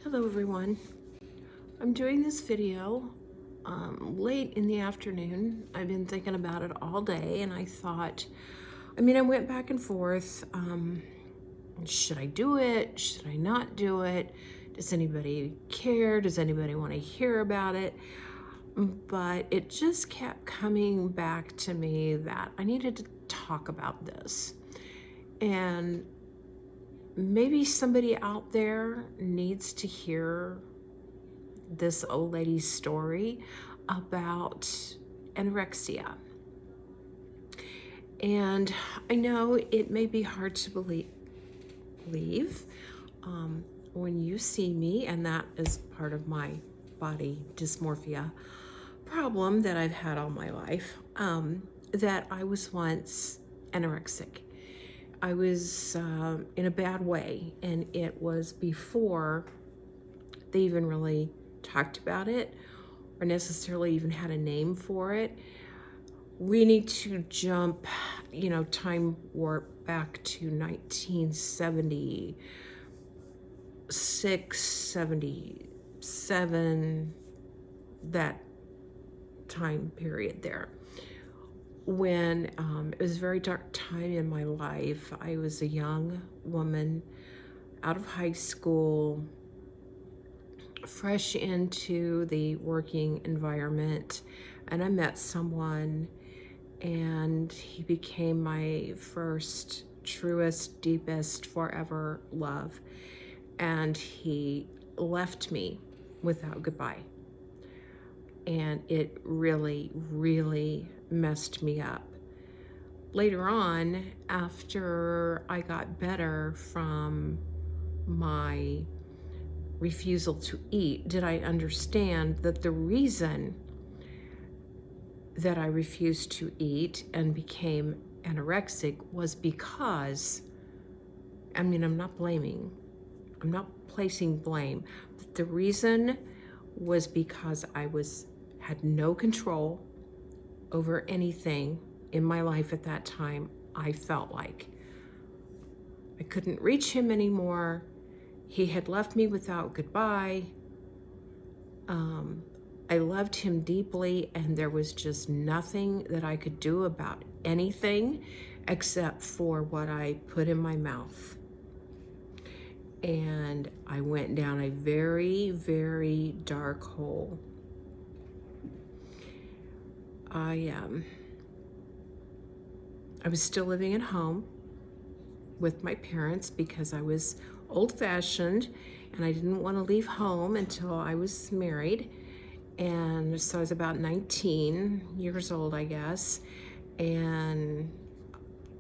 Hello everyone. I'm doing this video late in the afternoon. I've been thinking about it all day and I went back and forth. Should I do it? Should I not do it? Does anybody care? Does anybody want to hear about it? But it just kept coming back to me that I needed to talk about this. And maybe somebody out there needs to hear this old lady's story about anorexia. And I know it may be hard to believe when you see me, and that is part of my body dysmorphia problem that I've had all my life, that I was once anorexic. I was in a bad way, and it was before they even really talked about it or necessarily even had a name for it. We need to jump, time warp back to 1976, 77, that time period there. When it was a very dark time in my life. I was a young woman out of high school, fresh into the working environment, and I met someone, and he became my first, truest, deepest, forever love. And he left me without goodbye. And it really, really messed me up. Later on, after I got better from my refusal to eat, did I understand that the reason that I refused to eat and became anorexic was because, I'm not blaming, I'm not placing blame, but the reason was because I had no control over anything in my life at that time. I felt like I couldn't reach him anymore. He had left me without goodbye. I loved him deeply, and there was just nothing that I could do about anything except for what I put in my mouth. And I went down a very, very dark hole. I was still living at home with my parents because I was old-fashioned and I didn't want to leave home until I was married. And so I was about 19 years old, I guess, and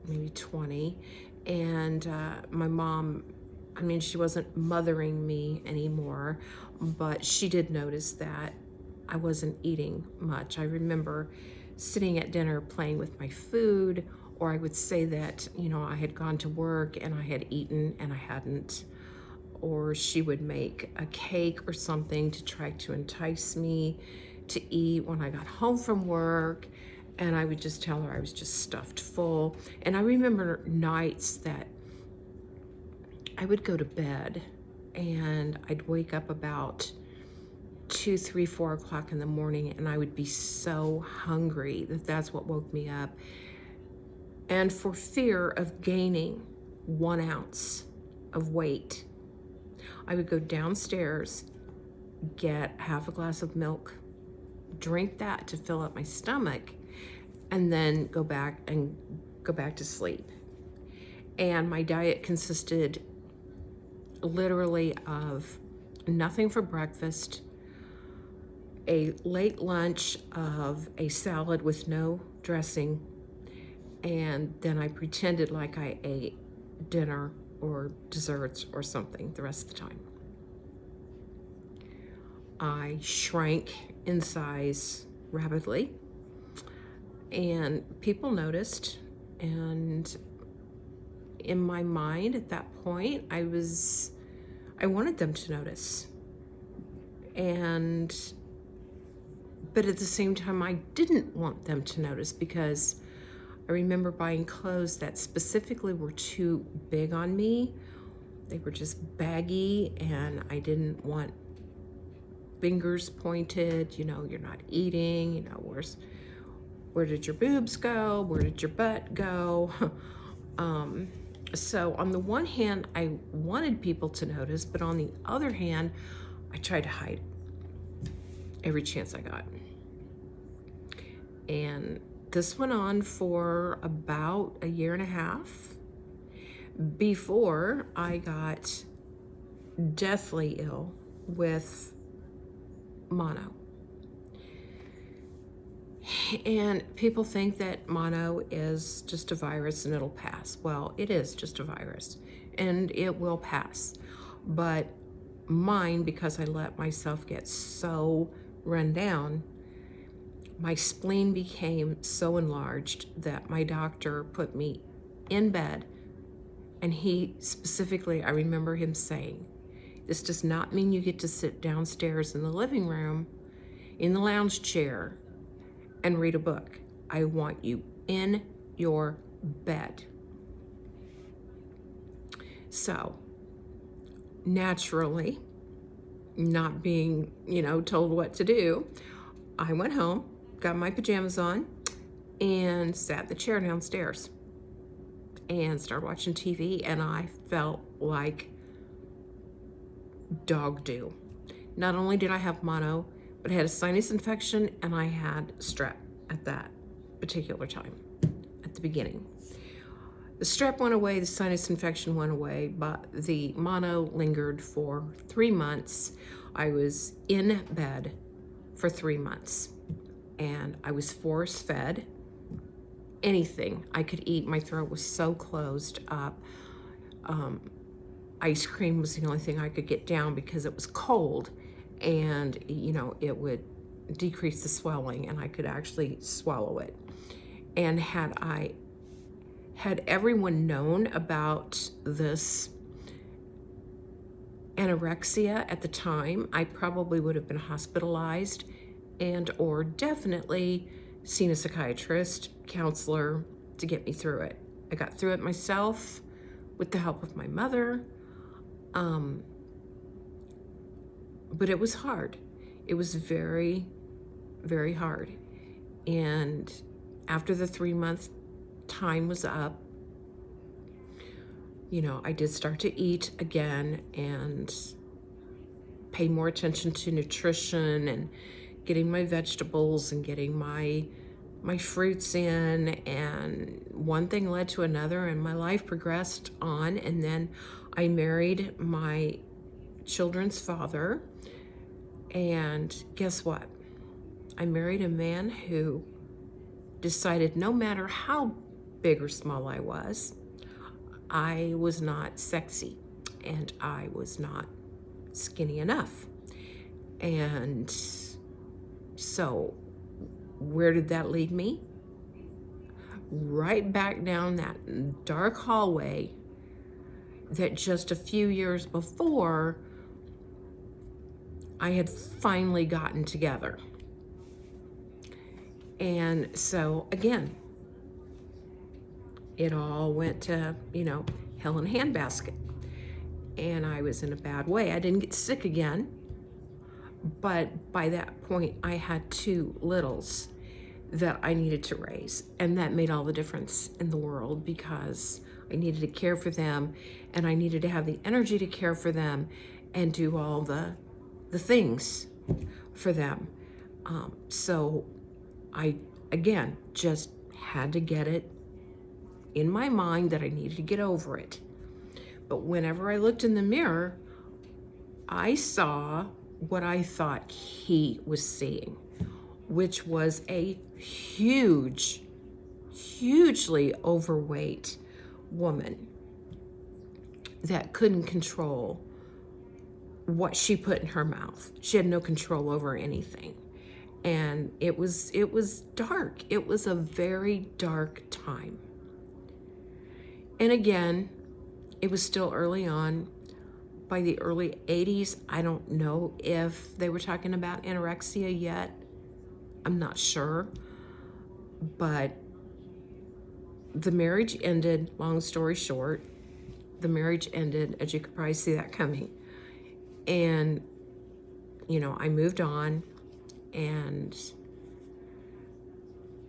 maybe 20. And my mom, she wasn't mothering me anymore, but she did notice that I wasn't eating much. I remember sitting at dinner playing with my food, or I would say that, I had gone to work and I had eaten and I hadn't. Or she would make a cake or something to try to entice me to eat when I got home from work, and I would just tell her I was just stuffed full. And I remember nights that I would go to bed and I'd wake up about 2, 3, 4 o'clock in the morning, and I would be so hungry that's what woke me up. And for fear of gaining 1 ounce of weight, I would go downstairs, get half a glass of milk, drink that to fill up my stomach, and then go back to sleep. And my diet consisted literally of nothing for breakfast, a late lunch of a salad with no dressing, and then I pretended like I ate dinner or desserts or something the rest of the time. I shrank in size rapidly, and people noticed. And in my mind at that point, I wanted them to notice. But at the same time, I didn't want them to notice, because I remember buying clothes that specifically were too big on me, They were just baggy, and I didn't want fingers pointed. You're not eating. Where did your boobs go? Where did your butt go? So on the one hand, I wanted people to notice, but on the other hand, I tried to hide every chance I got. And this went on for about a year and a half before I got deathly ill with mono. And people think that mono is just a virus and it'll pass. Well, it is just a virus and it will pass. But mine, because I let myself get so run down, my spleen became so enlarged that my doctor put me in bed. And he specifically, I remember him saying, this does not mean you get to sit downstairs in the living room in the lounge chair and read a book. I want you in your bed. So, naturally, not being, told what to do, I went home, got my pajamas on, and sat in the chair downstairs and started watching TV, and I felt like dog do. Not only did I have mono, but I had a sinus infection and I had strep at that particular time, at the beginning. The strep went away, the sinus infection went away, but the mono lingered for 3 months. I was in bed for 3 months, and I was force fed anything I could eat. My throat was so closed up. Ice cream was the only thing I could get down because it was cold, and it would decrease the swelling and I could actually swallow it. And had everyone known about this anorexia at the time, I probably would have been hospitalized and or definitely seen a psychiatrist, counselor to get me through it. I got through it myself with the help of my mother. But it was hard. It was very, very hard. And after the 3-month time was up, I did start to eat again and pay more attention to nutrition and getting my vegetables and getting my fruits in, and one thing led to another, and my life progressed on. And then I married my children's father, and guess what? I married a man who decided no matter how big or small I was not sexy and I was not skinny enough. And so where did that lead me? Right back down that dark hallway that just a few years before I had finally gotten together. And so again, it all went to, hell in a handbasket. And I was in a bad way. I didn't get sick again, but by that point I had 2 littles that I needed to raise. And that made all the difference in the world, because I needed to care for them and I needed to have the energy to care for them and do all the things for them. So I, again, just had to get it in my mind that I needed to get over it. But whenever I looked in the mirror, I saw what I thought he was seeing, which was a hugely overweight woman that couldn't control what she put in her mouth. She had no control over anything. And it was dark. It was a very dark time. And again, it was still early on. By the early 80s, I don't know if they were talking about anorexia yet. I'm not sure. But the marriage ended, long story short. the marriage ended, as you could probably see that coming. And, I moved on, and,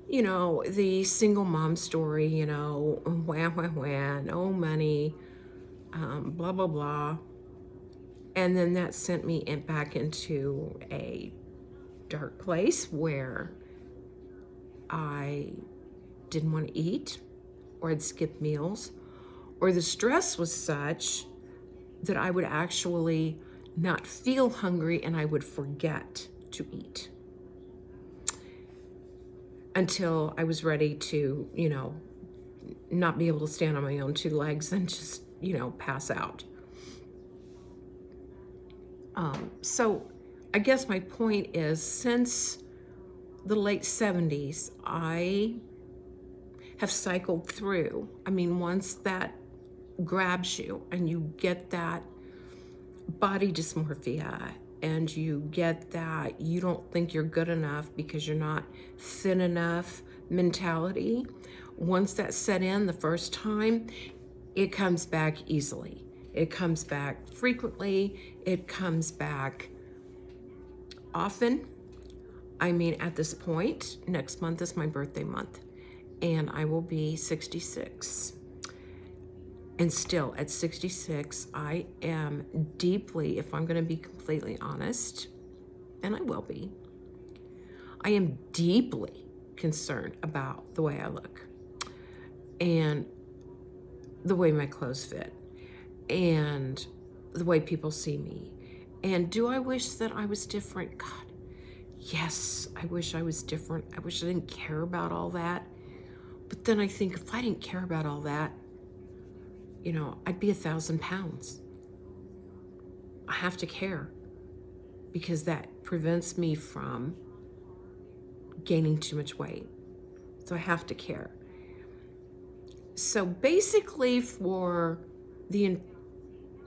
the single mom story, wah, wah, wah, no money, blah, blah, blah. And then that sent me back into a dark place where I didn't want to eat, or I'd skip meals, or the stress was such that I would actually not feel hungry and I would forget to eat until I was ready to, not be able to stand on my own two legs and just, pass out. So I guess my point is, since the late 70s, I have cycled through. I mean, once that grabs you and you get that body dysmorphia and you get that you don't think you're good enough because you're not thin enough mentality, once that set in the first time, it comes back easily. It comes back frequently. It comes back often. I mean, at this point, next month is my birthday month, and I will be 66. And still, at 66, I am deeply, if I'm going to be completely honest, and I will be, I am deeply concerned about the way I look and the way my clothes fit and the way people see me. And do I wish that I was different? God, yes, I wish I was different. I wish I didn't care about all that. But then I think, if I didn't care about all that, I'd be 1,000 pounds. I have to care, because that prevents me from gaining too much weight. So I have to care. So basically, for the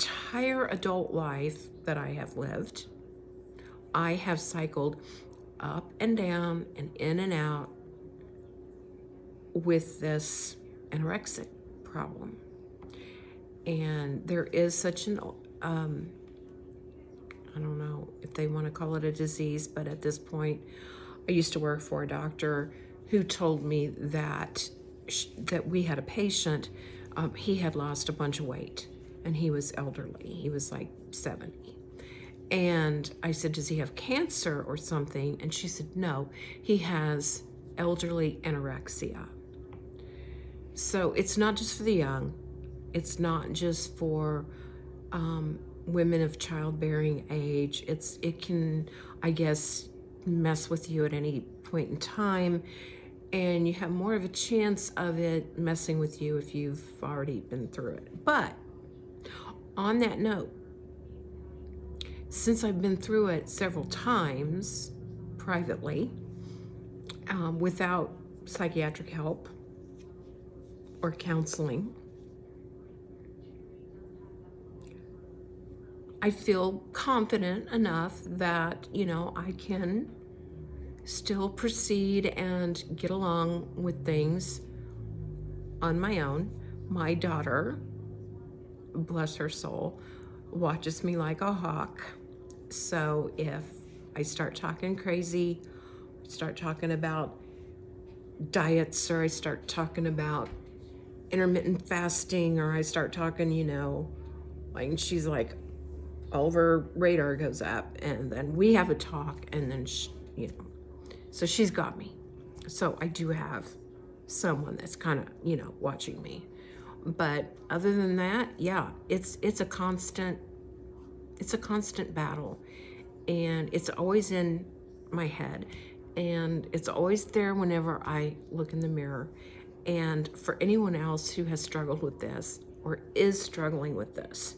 entire adult life that I have lived, I have cycled up and down and in and out with this anorexic problem. And there is such an, I don't know if they want to call it a disease, but at this point, I used to work for a doctor who told me that we had a patient, he had lost a bunch of weight, and he was elderly. He was like 70. And I said, does he have cancer or something? And she said, no, he has elderly anorexia. So it's not just for the young. It's not just for women of childbearing age. It can, I guess, mess with you at any point in time, and you have more of a chance of it messing with you if you've already been through it. But on that note, since I've been through it several times privately, without psychiatric help or counseling, I feel confident enough that, I can still proceed and get along with things on my own. My daughter, bless her soul, watches me like a hawk. So if I start talking crazy, start talking about diets, or I start talking about intermittent fasting, or I start talking, like, she's like, all of her radar goes up, and then we have a talk, and then so she's got me. So I do have someone that's kind of watching me. But other than that, yeah, it's a constant battle, and it's always in my head, and it's always there whenever I look in the mirror. And for anyone else who has struggled with this or is struggling with this,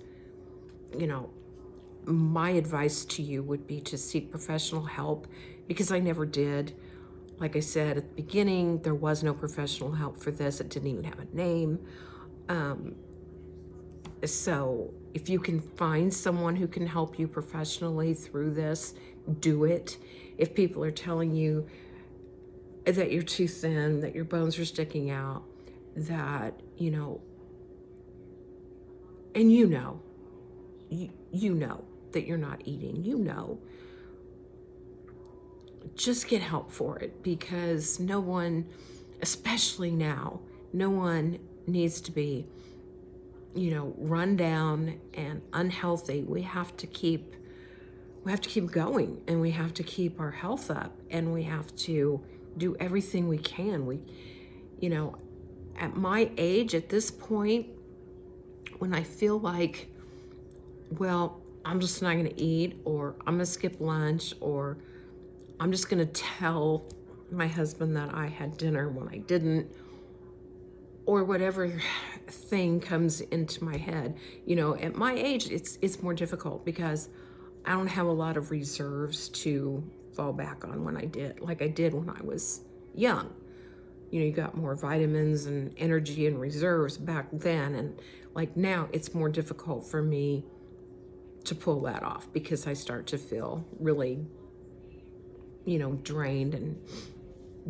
my advice to you would be to seek professional help, because I never did. Like I said at the beginning, there was no professional help for this. It didn't even have a name. So if you can find someone who can help you professionally through this, do it. If people are telling you that you're too thin, that your bones are sticking out, that, And you know that you're not eating, just get help for it, because no one, especially now, no one needs to be, run down and unhealthy. We have to keep going, and we have to keep our health up, and we have to do everything we can. You know, at my age, at this point, when I feel like, well, I'm just not going to eat, or I'm going to skip lunch, or I'm just going to tell my husband that I had dinner when I didn't, or whatever thing comes into my head. At my age, it's more difficult, because I don't have a lot of reserves to fall back on like I did when I was young. You got more vitamins and energy and reserves back then, and like now it's more difficult for me to pull that off, because I start to feel really, drained and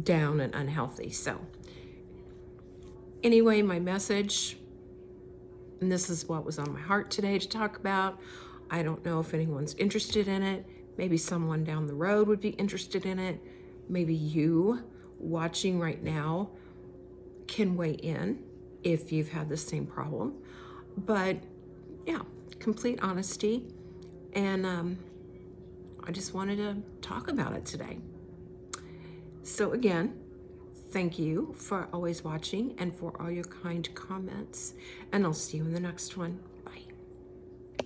down and unhealthy. So anyway, my message, and this is what was on my heart today to talk about. I don't know if anyone's interested in it. Maybe someone down the road would be interested in it. Maybe you watching right now can weigh in if you've had the same problem. But yeah, complete honesty. And I just wanted to talk about it today. So again, thank you for always watching and for all your kind comments. And I'll see you in the next one.